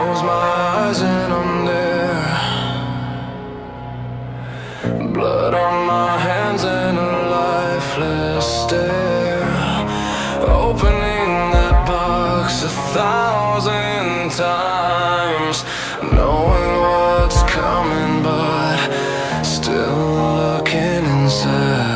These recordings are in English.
close my eyes and I'm there. Blood on my hands and a lifeless stare. Opening that box 1,000 times, knowing what's coming but still looking inside.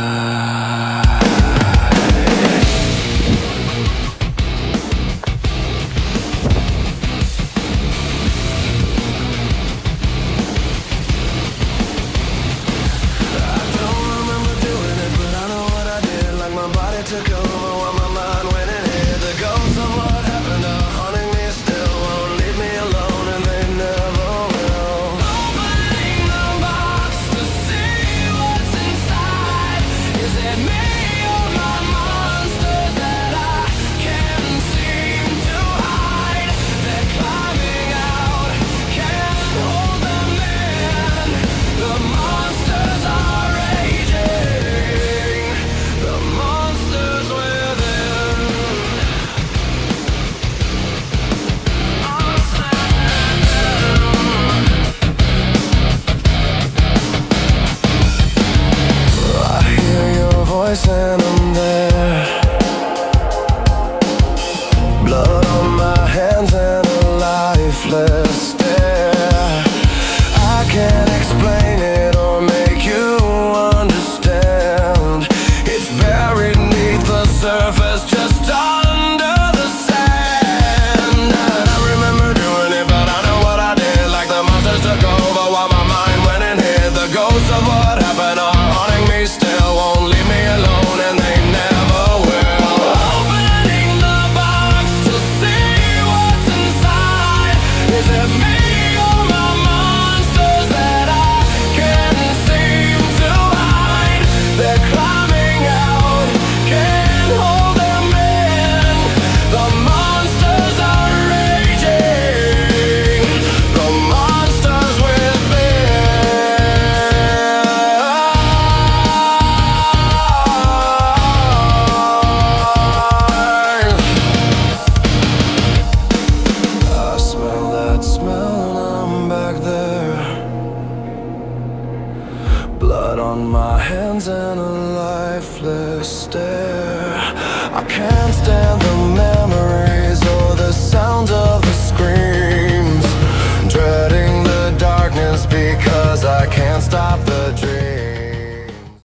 Took over while my mind went in here. The ghosts of what happened are haunting me still. Won't leave me alone and they never will. Opening the box to see what's inside. Is it me or my monsters that I can't seem to hide? They're climbing out, can't hold them in. The monsters are raging. The monsters within. I hear your voice and I'm there. Blood on my hands and a lifeless stare. I can't explain it or make you understand. It's buried beneath the surface, just under the sand. And I remember doing it, but I know what I did. Like the monsters took over while my mind went in here. The ghosts of what happened are haunting me still. Won't leave me alone and they never will. Opening the box to see what's inside. Is it me or my monsters that I can't seem to hide? They're climbing out, can't hold them in. The monsters are raging. The monsters within. I smell that smell and I'm back there. Blood on my hands and a lifeless stare.